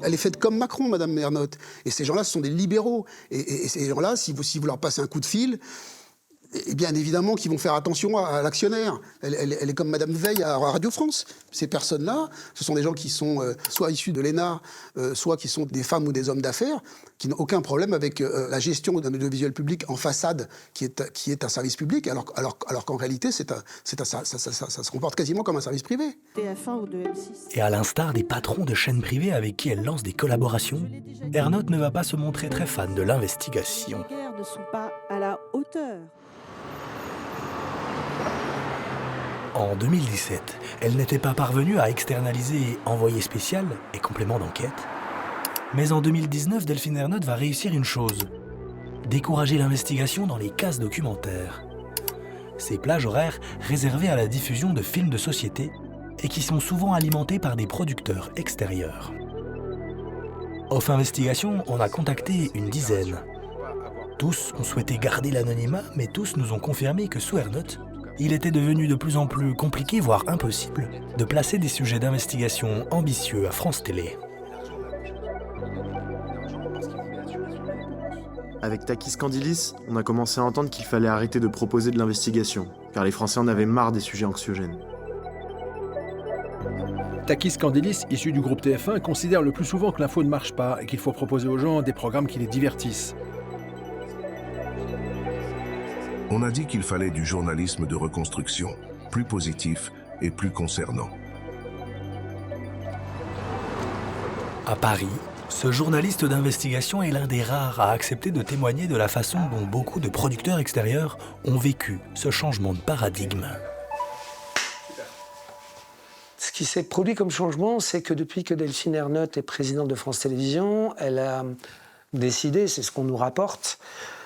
Elle est faite comme Macron, Madame Ernotte. Et ces gens-là, ce sont des libéraux. Et ces gens-là, si vous leur passez un coup de fil, et bien évidemment qu'ils vont faire attention à l'actionnaire. Elle est comme Madame Veil à Radio France. Ces personnes-là, ce sont des gens qui sont soit issus de l'ENA, soit qui sont des femmes ou des hommes d'affaires, qui n'ont aucun problème avec la gestion d'un audiovisuel public en façade, qui est un service public, alors qu'en réalité, ça se comporte quasiment comme un service privé. TF1 ou de M6. Et à l'instar des patrons de chaînes privées avec qui elle lance des collaborations, Ernotte ne va pas se montrer très fan de l'investigation. Les guerres ne sont pas à la hauteur. En 2017, elle n'était pas parvenue à externaliser Envoyé spécial et complément d'enquête. Mais en 2019, Delphine Ernotte va réussir une chose. Décourager l'investigation dans les cases documentaires. Ces plages horaires réservées à la diffusion de films de société et qui sont souvent alimentés par des producteurs extérieurs. Off Investigation en a contacté une dizaine. Tous ont souhaité garder l'anonymat, mais tous nous ont confirmé que sous Ernotte, il était devenu de plus en plus compliqué, voire impossible, de placer des sujets d'investigation ambitieux à France Télé. Avec Takis Candilis, on a commencé à entendre qu'il fallait arrêter de proposer de l'investigation, car les Français en avaient marre des sujets anxiogènes. Takis Candilis, issu du groupe TF1, considère le plus souvent que l'info ne marche pas et qu'il faut proposer aux gens des programmes qui les divertissent. On a dit qu'il fallait du journalisme de reconstruction, plus positif et plus concernant. À Paris, ce journaliste d'investigation est l'un des rares à accepter de témoigner de la façon dont beaucoup de producteurs extérieurs ont vécu ce changement de paradigme. Ce qui s'est produit comme changement, c'est que depuis que Delphine Ernotte est présidente de France Télévisions, elle a décidé, c'est ce qu'on nous rapporte,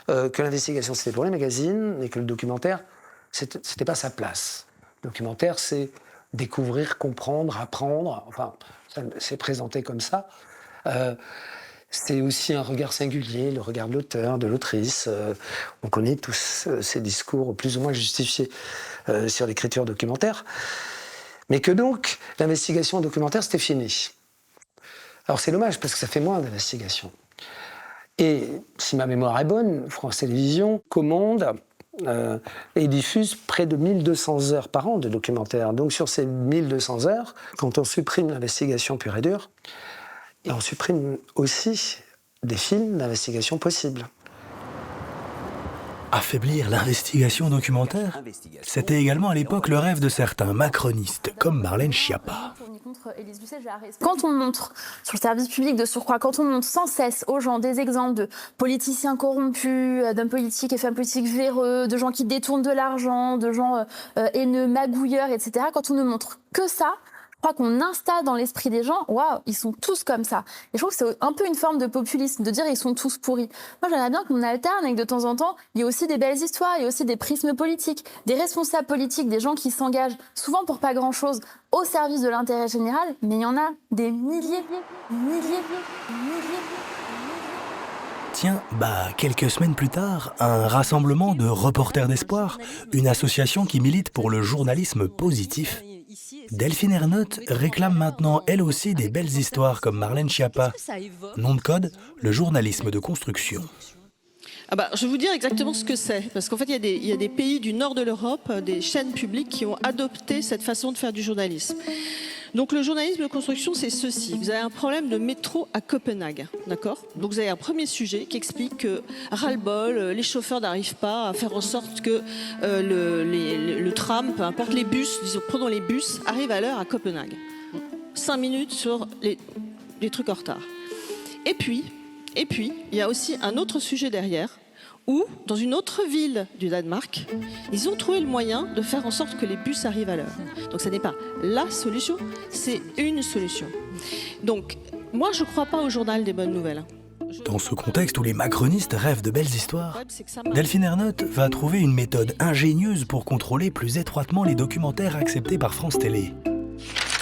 que l'investigation c'était pour les magazines et que le documentaire c'était pas sa place. Le documentaire c'est découvrir, comprendre, apprendre, enfin c'est présenté comme ça. C'est aussi un regard singulier, le regard de l'auteur, de l'autrice. On connaît tous ces discours plus ou moins justifiés sur l'écriture documentaire. Mais que donc l'investigation documentaire c'était fini. Alors c'est dommage parce que ça fait moins d'investigation. Et si ma mémoire est bonne, France Télévisions commande et diffuse près de 1200 heures par an de documentaires. Donc sur ces 1200 heures, quand on supprime l'investigation pure et dure, on supprime aussi des films d'investigation possibles. Affaiblir l'investigation documentaire, c'était également à l'époque le rêve de certains macronistes comme Marlène Schiappa. Quand on montre sur le service public de surcroît, quand on montre sans cesse aux gens des exemples de politiciens corrompus, d'hommes politiques et femmes politiques véreux, de gens qui détournent de l'argent, de gens haineux, magouilleurs, etc., quand on ne montre que ça, je crois qu'on installe dans l'esprit des gens, waouh, ils sont tous comme ça. Et je trouve que c'est un peu une forme de populisme, de dire ils sont tous pourris. Moi, j'aimerais bien qu'on alterne et que de temps en temps, il y a aussi des belles histoires, il y a aussi des prismes politiques, des responsables politiques, des gens qui s'engagent, souvent pour pas grand-chose, au service de l'intérêt général, mais il y en a des milliers. Tiens, quelques semaines plus tard, un rassemblement de reporters d'espoir, une association qui milite pour le journalisme positif. Delphine Ernotte réclame maintenant elle aussi des belles histoires comme Marlène Schiappa. Nom de code, le journalisme de construction. Je vais vous dire exactement ce que c'est, parce qu'en fait il y a des pays du nord de l'Europe, des chaînes publiques qui ont adopté cette façon de faire du journalisme. Donc le journalisme de construction, c'est ceci. Vous avez un problème de métro à Copenhague, d'accord ? Donc vous avez un premier sujet qui explique que, ras-le-bol, les chauffeurs n'arrivent pas à faire en sorte que le tram, peu importe les bus, disons, prenons les bus, arrivent à l'heure à Copenhague. 5 minutes sur les trucs en retard. Et puis, il y a aussi un autre sujet derrière, où, dans une autre ville du Danemark, ils ont trouvé le moyen de faire en sorte que les bus arrivent à l'heure. Donc ce n'est pas la solution, c'est une solution. Donc, moi, je ne crois pas au journal des bonnes nouvelles. Dans ce contexte où les macronistes rêvent de belles histoires, Delphine Ernotte va trouver une méthode ingénieuse pour contrôler plus étroitement les documentaires acceptés par France Télé.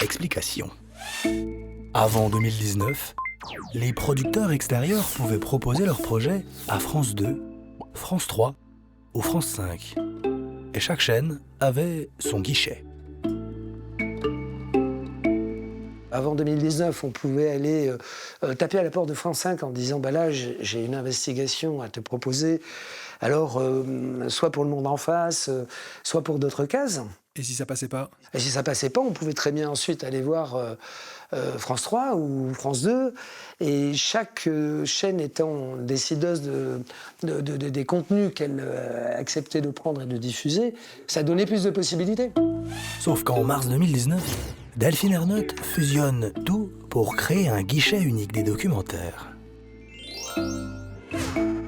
Explication. Avant 2019, les producteurs extérieurs pouvaient proposer leurs projets à France 2, France 3 ou France 5. Et chaque chaîne avait son guichet. Avant 2019, on pouvait aller taper à la porte de France 5 en disant bah là, j'ai une investigation à te proposer. Alors, soit pour Le Monde en face, soit pour d'autres cases. Et si ça passait pas? Et si ça passait pas, on pouvait très bien ensuite aller voir France 3 ou France 2. Et chaque chaîne étant décideuse des contenus qu'elle acceptait de prendre et de diffuser, ça donnait plus de possibilités. Sauf qu'en mars 2019, Delphine Ernotte fusionne tout pour créer un guichet unique des documentaires.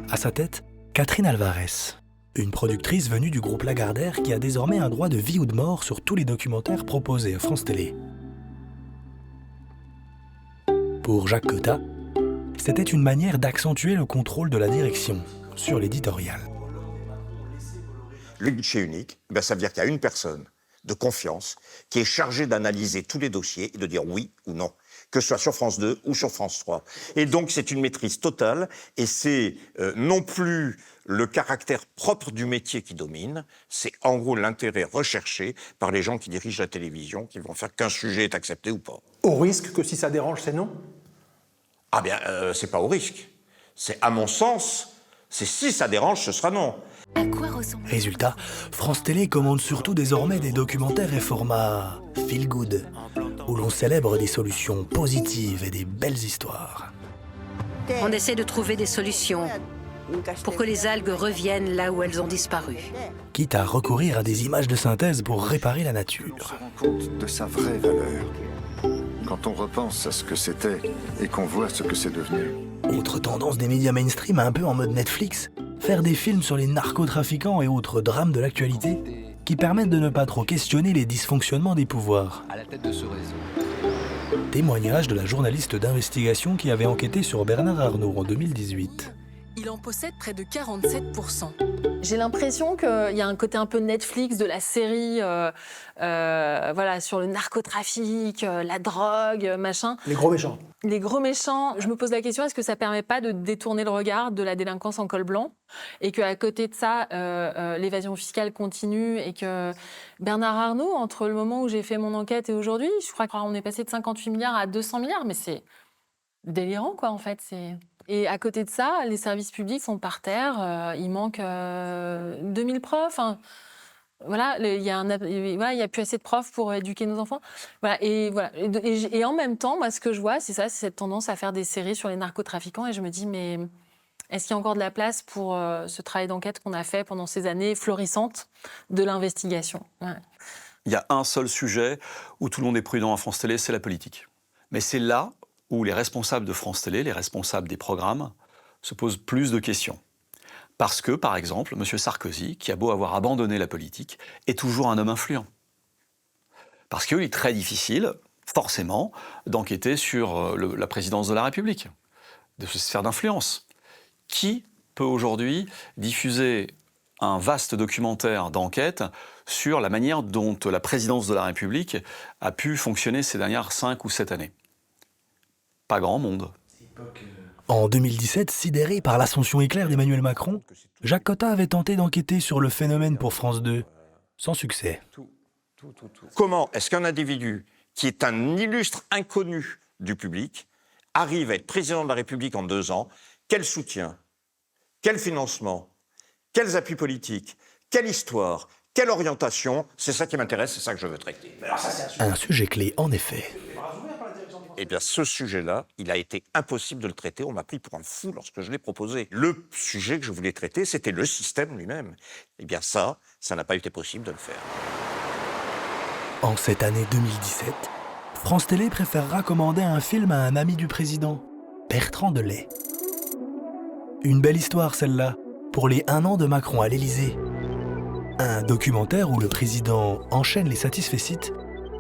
À sa tête, Catherine Alvarez, une productrice venue du groupe Lagardère qui a désormais un droit de vie ou de mort sur tous les documentaires proposés à France Télé. Pour Jacques Cotta, c'était une manière d'accentuer le contrôle de la direction sur l'éditorial. Le guichet unique, ça veut dire qu'il y a une personne de confiance qui est chargée d'analyser tous les dossiers et de dire oui ou non, que ce soit sur France 2 ou sur France 3. Et donc c'est une maîtrise totale et c'est non plus le caractère propre du métier qui domine, c'est en gros l'intérêt recherché par les gens qui dirigent la télévision, qui vont faire qu'un sujet est accepté ou pas. Au risque que si ça dérange, c'est non? Ah bien, c'est pas au risque. C'est à mon sens, c'est si ça dérange, ce sera non. Résultat, France Télé commande surtout désormais des documentaires et formats feel good, où l'on célèbre des solutions positives et des belles histoires. On essaie de trouver des solutions pour que les algues reviennent là où elles ont disparu. Quitte à recourir à des images de synthèse pour réparer la nature. On se rend compte de sa vraie valeur quand on repense à ce que c'était et qu'on voit ce que c'est devenu. Autre tendance des médias mainstream, un peu en mode Netflix, faire des films sur les narcotrafiquants et autres drames de l'actualité qui permettent de ne pas trop questionner les dysfonctionnements des pouvoirs. À la tête de ce réseau. Témoignage de la journaliste d'investigation qui avait enquêté sur Bernard Arnault en 2018. Il en possède près de 47%. J'ai l'impression qu'il y a un côté un peu Netflix de la série voilà, sur le narcotrafic, la drogue, machin. Les gros méchants. Les gros méchants. Je me pose la question, est-ce que ça ne permet pas de détourner le regard de la délinquance en col blanc? Et qu'à côté de ça, l'évasion fiscale continue et que Bernard Arnault, entre le moment où j'ai fait mon enquête et aujourd'hui, je crois qu'on est passé de 58 milliards à 200 milliards, mais c'est délirant, quoi, en fait. Et à côté de ça, les services publics sont par terre, il manque 2000 profs. Hein. Voilà, il y a plus assez de profs pour éduquer nos enfants. Voilà, et en même temps, moi, ce que je vois, c'est ça, c'est cette tendance à faire des séries sur les narcotrafiquants. Et je me dis, mais est-ce qu'il y a encore de la place pour ce travail d'enquête qu'on a fait pendant ces années florissantes de l'investigation? Ouais. Il y a un seul sujet où tout le monde est prudent à France Télé, c'est la politique. Mais c'est là où les responsables de France Télé, les responsables des programmes, se posent plus de questions. Parce que, par exemple, M. Sarkozy, qui a beau avoir abandonné la politique, est toujours un homme influent. Parce qu'il est très difficile, forcément, d'enquêter sur la présidence de la République, de se faire d'influence. Qui peut aujourd'hui diffuser un vaste documentaire d'enquête sur la manière dont la présidence de la République a pu fonctionner ces dernières 5 ou 7 années? Pas grand monde. En 2017, sidéré par l'ascension éclair d'Emmanuel Macron, Jacques Cotta avait tenté d'enquêter sur le phénomène pour France 2, sans succès. Comment est-ce qu'un individu qui est un illustre inconnu du public arrive à être président de la République en 2 ans? Quel soutien? Quel financement? Quels appuis politiques? Quelle histoire? Quelle orientation? C'est ça qui m'intéresse, c'est ça que je veux traiter. Un sujet clé, en effet. Eh bien, ce sujet-là, il a été impossible de le traiter. On m'a pris pour un fou lorsque je l'ai proposé. Le sujet que je voulais traiter, c'était le système lui-même. Eh bien, ça n'a pas été possible de le faire. En cette année 2017, France Télé préférera commander un film à un ami du président, Bertrand Delay. Une belle histoire, celle-là, pour les 1 an de Macron à l'Élysée. Un documentaire où le président enchaîne les satisfecit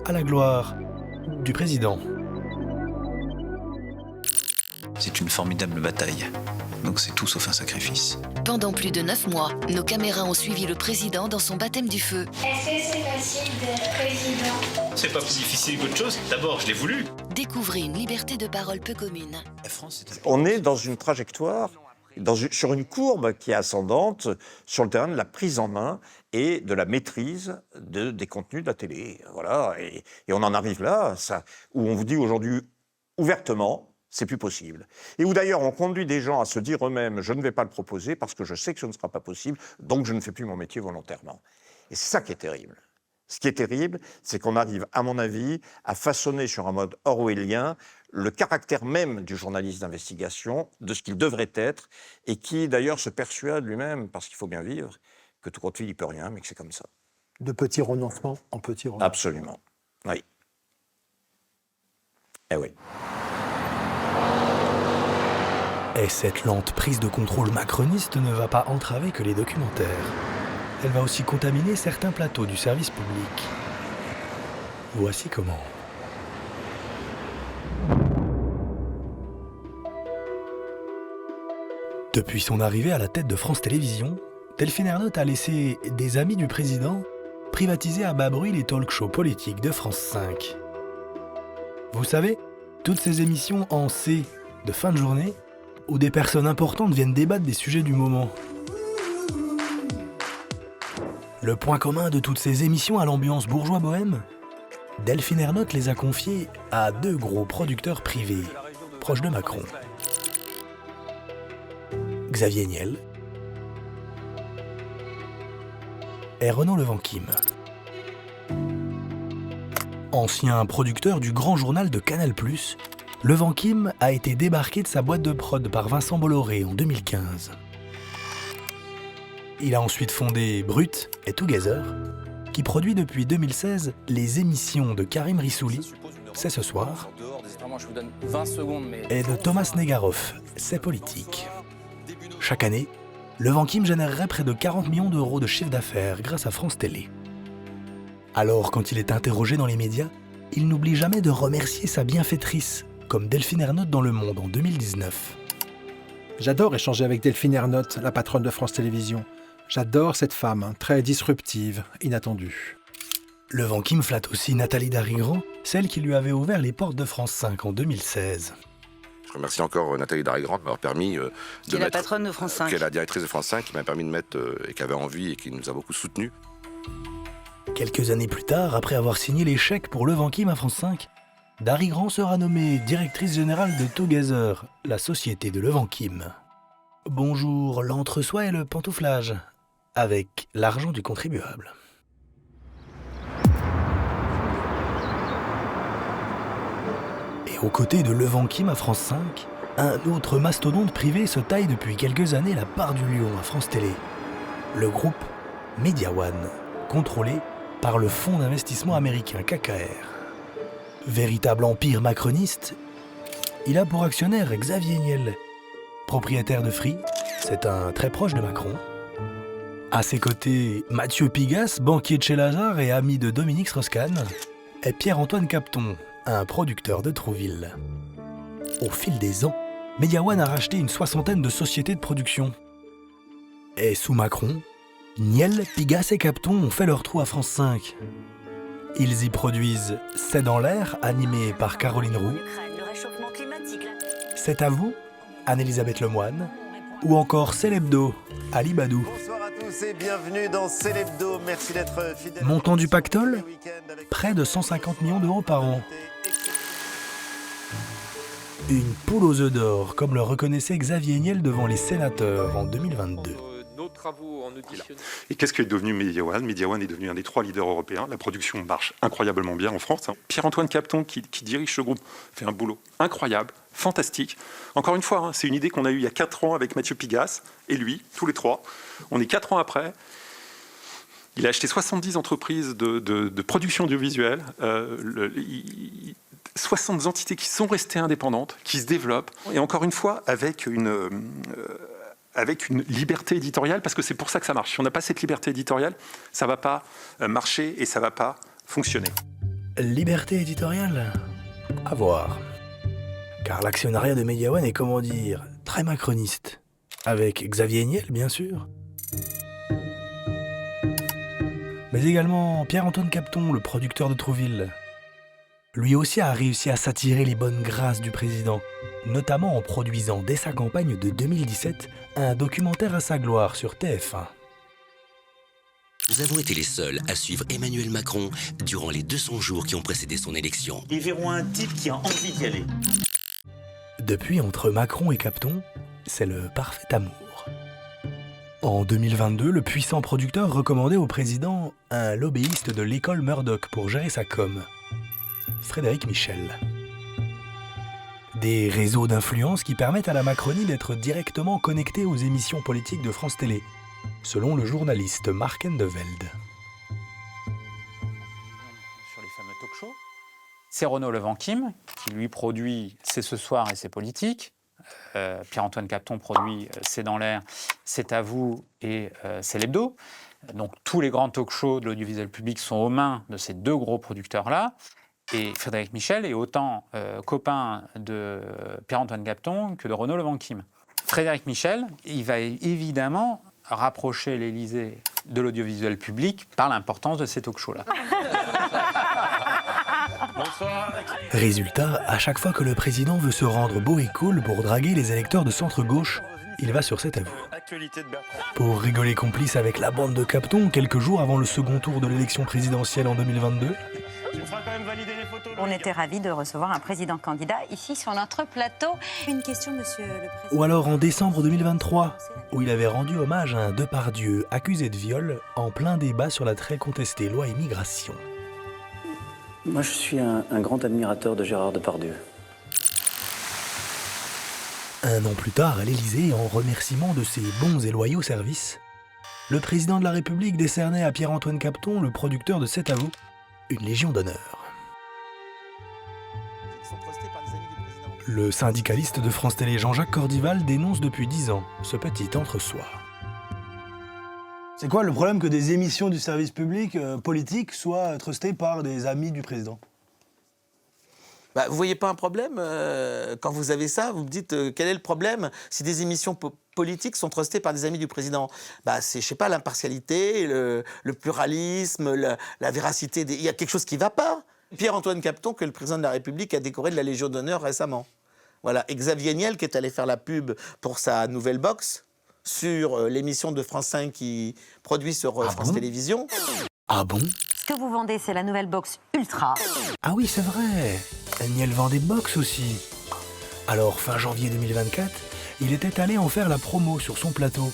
à la gloire du président. C'est une formidable bataille, donc c'est tout sauf un sacrifice. Pendant plus de 9 mois, nos caméras ont suivi le président dans son baptême du feu. Est-ce que c'est facile d'être président? C'est pas plus difficile qu'autre chose. D'abord, je l'ai voulu. Découvrez une liberté de parole peu commune. On est dans une trajectoire sur une courbe qui est ascendante sur le terrain de la prise en main et de la maîtrise des contenus de la télé. Voilà. Et on en arrive là, où on vous dit aujourd'hui ouvertement, c'est plus possible. Et où d'ailleurs on conduit des gens à se dire eux-mêmes, je ne vais pas le proposer parce que je sais que ce ne sera pas possible, donc je ne fais plus mon métier volontairement. Et c'est ça qui est terrible. Ce qui est terrible, c'est qu'on arrive, à mon avis, à façonner sur un mode orwellien le caractère même du journaliste d'investigation, de ce qu'il devrait être, et qui d'ailleurs se persuade lui-même, parce qu'il faut bien vivre, que tout compte fait, il ne peut rien, mais que c'est comme ça. De petits renoncements en petits renoncements. Absolument. Oui. Eh oui. Et cette lente prise de contrôle macroniste ne va pas entraver que les documentaires. Elle va aussi contaminer certains plateaux du service public. Voici comment. Depuis son arrivée à la tête de France Télévisions, Delphine Ernotte a laissé des amis du président privatiser à bas bruit les talk-shows politiques de France 5. Vous savez, toutes ces émissions en C de fin de journée, où des personnes importantes viennent débattre des sujets du moment. Le point commun de toutes ces émissions à l'ambiance bourgeois-bohème, Delphine Ernotte les a confiées à 2 gros producteurs privés, proches de Macron. Xavier Niel et Renaud Levanquim. Ancien producteur du grand journal de Canal+, Levanquim a été débarqué de sa boîte de prod par Vincent Bolloré en 2015. Il a ensuite fondé Brut et Together, qui produit depuis 2016 les émissions de Karim Rissouli, C'est ce soir, et de Thomas Negaroff, C'est politique. Chaque année, Levanquim générerait près de 40 millions d'euros de chiffre d'affaires grâce à France Télé. Alors, quand il est interrogé dans les médias, il n'oublie jamais de remercier sa bienfaitrice, comme Delphine Ernotte dans Le Monde en 2019. J'adore échanger avec Delphine Ernotte, la patronne de France Télévisions. J'adore cette femme, très disruptive, inattendue. Levanquim flatte aussi Nathalie Darry-Grand, celle qui lui avait ouvert les portes de France 5 en 2016. Je remercie encore Nathalie Darry-Grand de m'avoir permis de qui est la patronne de France 5. Qui est la directrice de France 5, qui m'a permis de mettre, et qui avait envie et qui nous a beaucoup soutenus. Quelques années plus tard, après avoir signé les chèques pour Levanquim à France 5, Darry-Grand sera nommée directrice générale de Together, la société de Levanquim. Bonjour l'entre-soi et le pantouflage, avec l'argent du contribuable. Et aux côtés de Levanquim à France 5, un autre mastodonte privé se taille depuis quelques années la part du lion à France Télé. Le groupe Media One, contrôlé par le fonds d'investissement américain KKR. Véritable empire macroniste, il a pour actionnaire Xavier Niel, propriétaire de Free, c'est un très proche de Macron. À ses côtés, Mathieu Pigasse, banquier de chez Lazare et ami de Dominique Strauss-Kahn, et Pierre-Antoine Capton, un producteur de Trouville. Au fil des ans, Media One a racheté une 60aine de sociétés de production. Et sous Macron, Niel, Pigasse et Capton ont fait leur trou à France 5. Ils y produisent C'est dans l'air, animé par Caroline Roux, C'est à vous, Anne-Elisabeth Lemoine, ou encore C'est l'hebdo, Ali Badou. Bonsoir à tous et bienvenue dans C'est l'hebdo. Merci d'être fidèles. Montant du pactole, près de 150 millions d'euros par an. Une poule aux œufs d'or, comme le reconnaissait Xavier Niel devant les sénateurs en 2022. Et qu'est-ce qu'est devenu Media One ? Media One est devenu un des 3 leaders européens. La production marche incroyablement bien en France. Pierre-Antoine Capton, qui dirige ce groupe, fait un boulot incroyable, fantastique. Encore une fois, c'est une idée qu'on a eue il y a 4 ans avec Mathieu Pigasse et lui, tous les 3. On est 4 ans après. Il a acheté 70 entreprises de production audiovisuelle. 60 entités qui sont restées indépendantes, qui se développent. Et encore une fois, avec une liberté éditoriale, parce que c'est pour ça que ça marche. Si on n'a pas cette liberté éditoriale, ça ne va pas marcher et ça ne va pas fonctionner. Liberté éditoriale ? À voir. Car l'actionnariat de Media One est, comment dire, très macroniste. Avec Xavier Niel, bien sûr. Mais également Pierre-Antoine Capton, le producteur de Trouville. Lui aussi a réussi à s'attirer les bonnes grâces du président, notamment en produisant dès sa campagne de 2017 un documentaire à sa gloire sur TF1. Nous avons été les seuls à suivre Emmanuel Macron durant les 200 jours qui ont précédé son élection. Ils verront un type qui a envie d'y aller. Depuis, entre Macron et Capton, c'est le parfait amour. En 2022, le puissant producteur recommandait au président un lobbyiste de l'école Murdoch pour gérer sa com, Frédéric Michel. Des réseaux d'influence qui permettent à la Macronie d'être directement connectés aux émissions politiques de France Télé, selon le journaliste Mark Endeveld. Sur les fameux talk-shows, c'est Renaud Levanquim qui lui produit C'est ce soir et C'est politique. Pierre-Antoine Capton produit C'est dans l'air, C'est à vous et C'est l'hebdo. Donc tous les grands talk-shows de l'audiovisuel public sont aux mains de ces deux gros producteurs-là. Et Frédéric Michel est autant copain de Pierre-Antoine Capton que de Renaud Levanquim. Frédéric Michel, il va évidemment rapprocher l'Élysée de l'audiovisuel public par l'importance de ces talk-shows-là. Bonsoir. Résultat, à chaque fois que le président veut se rendre beau et cool pour draguer les électeurs de centre-gauche, il va sur C'est à vous. Pour rigoler complice avec la bande de Capton quelques jours avant le second tour de l'élection présidentielle en 2022, on était ravis de recevoir un président candidat ici sur notre plateau. Une question, monsieur le président. ou alors en décembre 2023, où il avait rendu hommage à un Depardieu accusé de viol en plein débat sur la très contestée loi immigration. Moi, je suis un grand admirateur de Gérard Depardieu. Un an plus tard, à l'Élysée, en remerciement de ses bons et loyaux services, le président de la République décernait à Pierre-Antoine Capton, le producteur de C'est à vous, une Légion d'honneur. Le syndicaliste de France Télé Jean-Jacques Cordival dénonce depuis 10 ans ce petit entre-soi. C'est quoi le problème que des émissions du service public politique soient trustées par des amis du président ? Bah, vous voyez pas un problème quand vous avez ça? Vous me dites quel est le problème si des émissions politiques sont trustées par des amis du président? Bah, c'est, je sais pas, l'impartialité, le pluralisme, la véracité. Il y a quelque chose qui va pas. Pierre-Antoine Capton, que le président de la République a décoré de la Légion d'honneur récemment. Voilà. Et Xavier Niel, qui est allé faire la pub pour sa nouvelle box sur l'émission de France 5 qui produit sur France Télévisions. Ah bon? Ce que vous vendez, c'est la nouvelle box Ultra. Ah oui, c'est vrai. Niel vend des box aussi. Alors, fin janvier 2024, il était allé en faire la promo sur son plateau,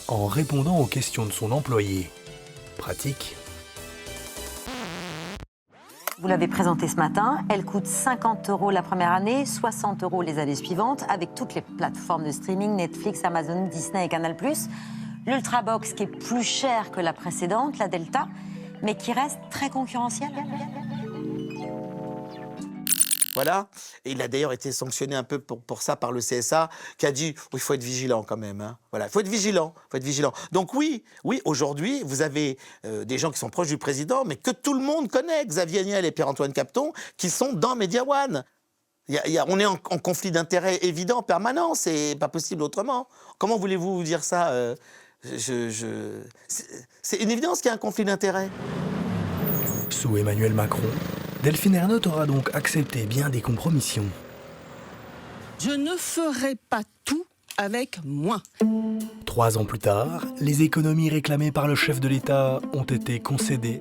en répondant aux questions de son employé. Pratique. Vous l'avez présentée ce matin. Elle coûte 50 € la première année, 60 € les années suivantes, avec toutes les plateformes de streaming, Netflix, Amazon, Disney et Canal+. L'Ultra Box qui est plus chère que la précédente, la Delta, mais qui reste très concurrentielle. Voilà. Et il a d'ailleurs été sanctionné un peu pour ça par le CSA, qui a dit il faut être vigilant quand même. Hein. Voilà, il faut être vigilant. Donc oui, aujourd'hui, vous avez des gens qui sont proches du président, mais que tout le monde connaît, Xavier Niel et Pierre-Antoine Capton, qui sont dans Media One. On est en conflit d'intérêts évident, permanent, c'est pas possible autrement. Comment voulez-vous dire ça C'est une évidence qu'il y a un conflit d'intérêts. Sous Emmanuel Macron, Delphine Ernotte aura donc accepté bien des compromissions. Je ne ferai pas tout avec moins. 3 ans plus tard, les économies réclamées par le chef de l'État ont été concédées.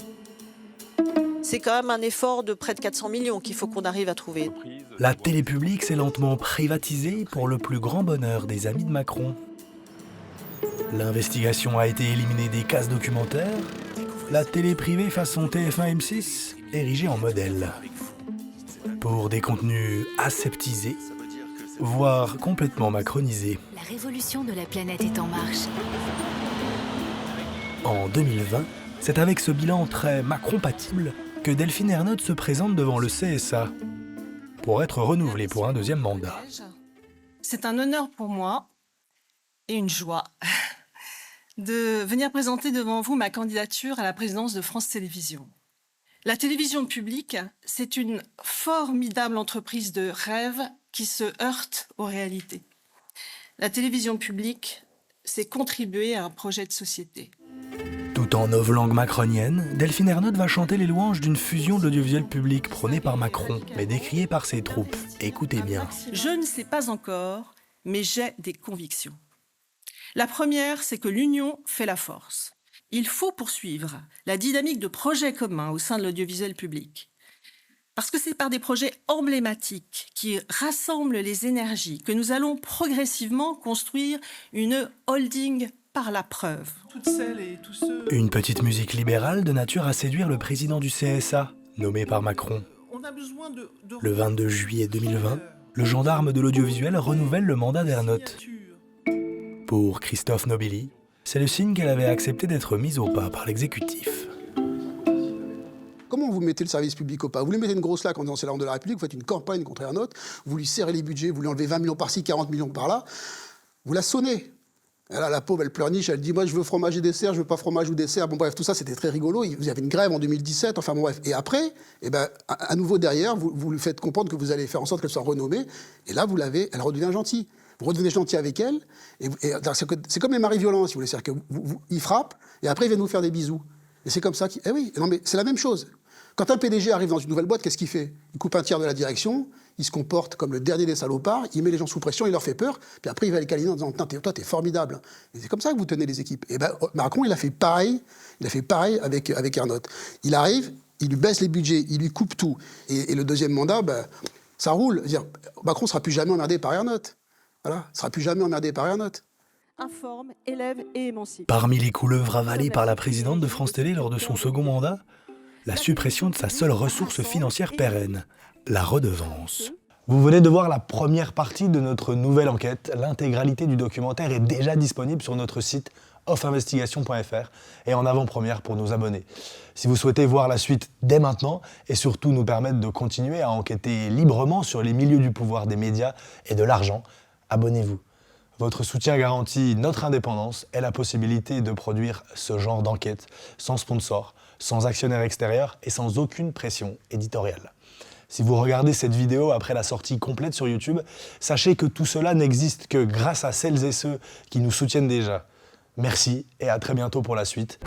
C'est quand même un effort de près de 400 millions qu'il faut qu'on arrive à trouver. La télé publique s'est lentement privatisée pour le plus grand bonheur des amis de Macron. L'investigation a été éliminée des cases documentaires. La télé privée façon TF1 M6 érigée en modèle. Pour des contenus aseptisés, voire complètement macronisés. La révolution de la planète est en marche. En 2020, c'est avec ce bilan très macron-compatible que Delphine Ernotte se présente devant le CSA pour être renouvelée pour un 2e mandat. C'est un honneur pour moi et une joie de venir présenter devant vous ma candidature à la présidence de France Télévisions. La télévision publique, c'est une formidable entreprise de rêve qui se heurte aux réalités. La télévision publique, c'est contribuer à un projet de société. Tout en novlangue macronienne, Delphine Ernotte va chanter les louanges d'une fusion de l'audiovisuel public prônée par Macron, mais décriée par ses troupes. Écoutez bien. Je ne sais pas encore, mais j'ai des convictions. La première, c'est que l'union fait la force. Il faut poursuivre la dynamique de projets communs au sein de l'audiovisuel public. Parce que c'est par des projets emblématiques qui rassemblent les énergies que nous allons progressivement construire une holding par la preuve. Toutes celles et tous ceux... Une petite musique libérale de nature à séduire le président du CSA, nommé par Macron. Le 22 juillet 2020, le gendarme de l'audiovisuel renouvelle le mandat d'Ernotte. Pour Christophe Nobili, c'est le signe qu'elle avait accepté d'être mise au pas par l'exécutif. Comment vous mettez le service public au pas? Vous lui mettez une grosse laque en disant c'est l'arme de la République, vous faites une campagne contre Ernotte, vous lui serrez les budgets, vous lui enlevez 20 millions par-ci, 40 millions par-là, vous la sonnez. Et là, la pauvre, elle pleurniche, elle dit « Moi, je veux fromage et dessert, je veux pas fromage ou dessert. » Bon, bref, tout ça, c'était très rigolo. Vous avez une grève en 2017, enfin bon, bref. Et après, eh ben, à nouveau derrière, vous lui faites comprendre que vous allez faire en sorte qu'elle soit renommée. Et là, elle redevient gentille. Vous redevenez gentil avec elle. C'est comme les maris violents, si vous voulez. C'est-à-dire qu'ils frappent, et après, ils viennent vous faire des bisous. Et c'est comme ça Eh oui, non, mais c'est la même chose. Quand un PDG arrive dans une nouvelle boîte, qu'est-ce qu'il fait? Il coupe un tiers de la direction, il se comporte comme le dernier des salopards, il met les gens sous pression, il leur fait peur, puis après il va les câliner en disant « Toi, t'es formidable ». Et c'est comme ça que vous tenez les équipes. Et ben, Macron, il a fait pareil avec Ernotte. Il arrive, il lui baisse les budgets, il lui coupe tout. Et le deuxième mandat, ben, ça roule. Macron ne sera plus jamais emmerdé par Ernotte. Voilà, ne sera plus jamais emmerdé par Ernotte. Informe, élève et émancipe. Parmi les couleuvres avalées par la présidente de France Télé lors de son second mandat, la suppression de sa seule ressource financière pérenne, la redevance. Vous venez de voir la première partie de notre nouvelle enquête. L'intégralité du documentaire est déjà disponible sur notre site offinvestigation.fr et en avant-première pour nos abonnés. Si vous souhaitez voir la suite dès maintenant et surtout nous permettre de continuer à enquêter librement sur les milieux du pouvoir des médias et de l'argent, abonnez-vous. Votre soutien garantit notre indépendance et la possibilité de produire ce genre d'enquête sans sponsor, sans actionnaire extérieur et sans aucune pression éditoriale. Si vous regardez cette vidéo après la sortie complète sur YouTube, sachez que tout cela n'existe que grâce à celles et ceux qui nous soutiennent déjà. Merci et à très bientôt pour la suite.